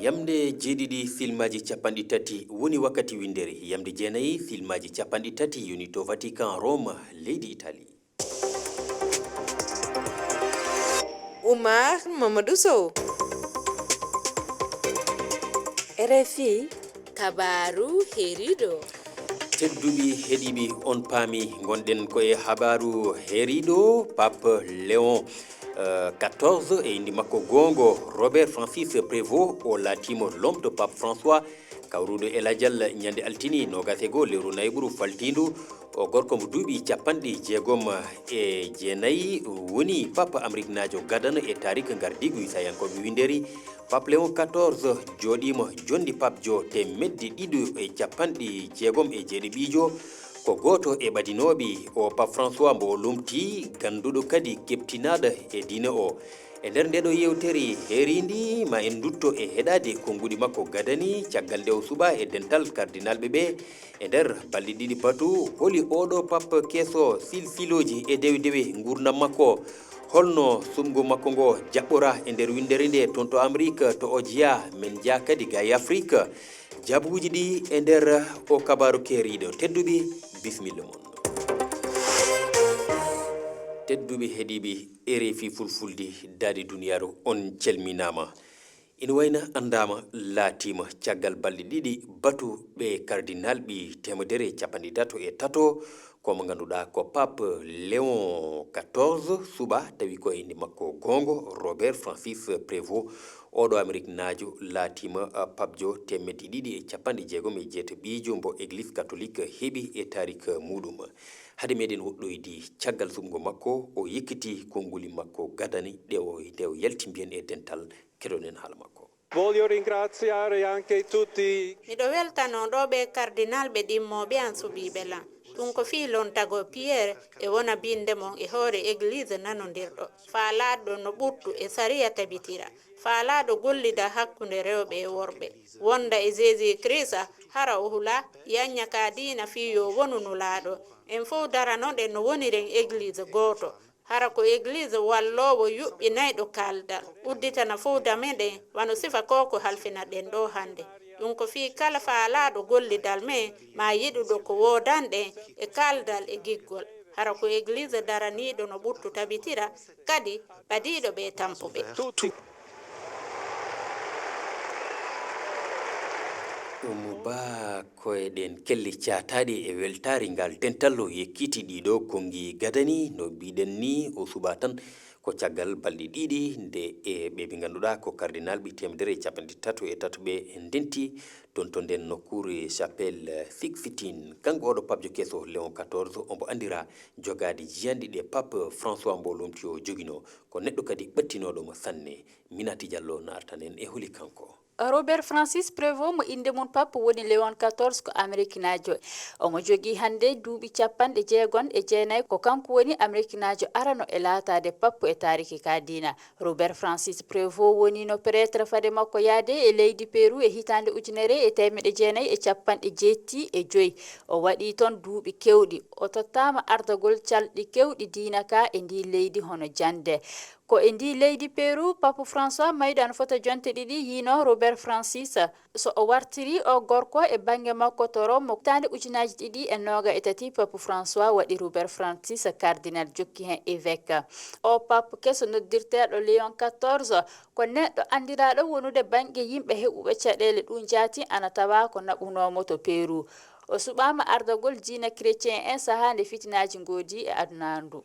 Yamde jeɗiɗi filmaji capanɗi tati woni wakkati windere yamde jeenayi filmaji capanɗi tati yoni to Vatican Rome leydi Italie. Oumar Mamadou Sow. RFI kabaru herido. Tedduɓe heeɗiɓe on paami gonɗen koye habaru heriɗo Pape Léon 14 e indi makko gongo Robert Francis Prévost o laatimo l'homme de Pape François kawruɗo e ladial ñande altini nogase goo lewru nayburu faltindu o gorko mo duuɓi capanɗe jeegom e jeenayyi woni Pape Amérique najo gadana e tarik gardigu sayankoɓe winderi Pape Léon 14 joɗima jondi Pape Jo te meddi ɗiɗo e capanɗe jeegom e jeeɗiɓijo ko goto e ɓadinoɓe o Pape François mbo lumti ganduɗo kadi keptinaɗo e diine o e nder ndeɗo yewtere herindi ma en dutto e heɗade konguɗi makko gadani caggal nde o suɓa e dental cardinal ɓe e nder balɗe ɗiɗi batu holi oɗo Pape keeso silsiloji e dewe dewe gurdam makko holno sumgo makko ngo jaɓɓora e nder windere nde toon to Amérique to o jeeya men jeeya kadi ga e Afrique jabuji ɗi e nder o kabaru keeriɗo tedduɓe bismilla mon tedduɓe heeɗiɓe RFI fulfulde daade duniyaru on calminama ina wayna andama laatima caggal balɗe ɗiɗi batu ɓe cardinal ɓi temedere capanɗe tato e tato komo ganduɗa ko Pape Léon 14 suɓa tawi ko inde makko gongo Robert Francis Prévost oɗo Amérique naajo laatima Pape Jo temedde ɗiɗi e capanɗe jeegom e jeetaɓijo mbo église catholique heeɓi e tarik muɗum hade meɗen woɗɗoyde caggal sumgo makko o yekkiti konnguli makko gadani nde o yalti mbiyen e dental keɗonen haala makko. Voglio ringraziare anche tutti. Miɗo weltanoɗoɓe cardinal ɓe ɗimmoɓe an suɓiɓe lan ɗum ko fii lontago Pierre e wona binde mon e hoore église nanodirɗo faalaɗo no ɓurtu e sariya tabitira faalaɗo gollida hakkunde rewɓe e worɓe wonda e Jésus Christ hara o hula yanña ka diina fii yo wonu nulaaɗo en fof daranoɗen no woniren église gooto hara ko église wallowo yuɓɓinayɗo kaldal udditana fowda meɗen wano sifa koko halfina ɗen ɗo hande ɗum ko fii kala faalaɗo gollidal men ma yiɗuɗo ko wodanɗen e kaldal e giggol hara ko église daraniɗo no ɓurtu tabitira kadi ɓadiɗo ɓe tampuɓe ɗum ba koyeɗen kelle cataɗe e weltare ngal dentallo yekkiti ɗiɗo kongi gadani no mbiɗen ni o suɓa tan ko caggal balɗe ɗiɗi nde e ɓe ganduɗa ko cardinal ɓi temedere capanɗe tato e tato ɓe denti ɗon to nden nokkure chapelle Sixtine kanko oɗo Pape Jo keeso Léon 14 ombo andira jogade jiyanɗe ɗe Pape François mbo lomti o joguino ko neɗɗo kadi ɓattinoɗomo sanne Minati Diallo nartanen e holi kanko. Robert Francis Prévost mo inde mum Pape woni Léon 14 ko Amérique najo omo jogi hande duuɓi capanɗe jeegon e jeenayyi ko kanko woni Amérique najo arano e laatade Pape e tariki ka dina Robert Francis Prévost woni no prêtre fade makko yaade e leydi Pérou e hitande ujunere e temedde jeenayyi e capanɗe jeetti e joyi o waɗi toon duuɓi kewɗi o tottama ardagol calɗi kewɗi diina ka e ndi leydi hono jande ko e ndi leydi Pérou Pape François mayɗo fota jonte ɗiɗi yino Robert Francis so o wartiri o gorko e banggue makko to Rome tande ujunaji ɗiɗi e noga e tati Pape François waɗi Robert Francis cardinal jokki hen évêque o Pape keso noddirteɗo Léon 14 ko neɗɗo andiraɗo wonude banggue yimɓe heɓuɓe caɗele ɗum jaati ana tawa ko naɓunomo to Pérou o suɓama ardagol diina chrétien en saaha nde fitinaji goodi e aduna ndu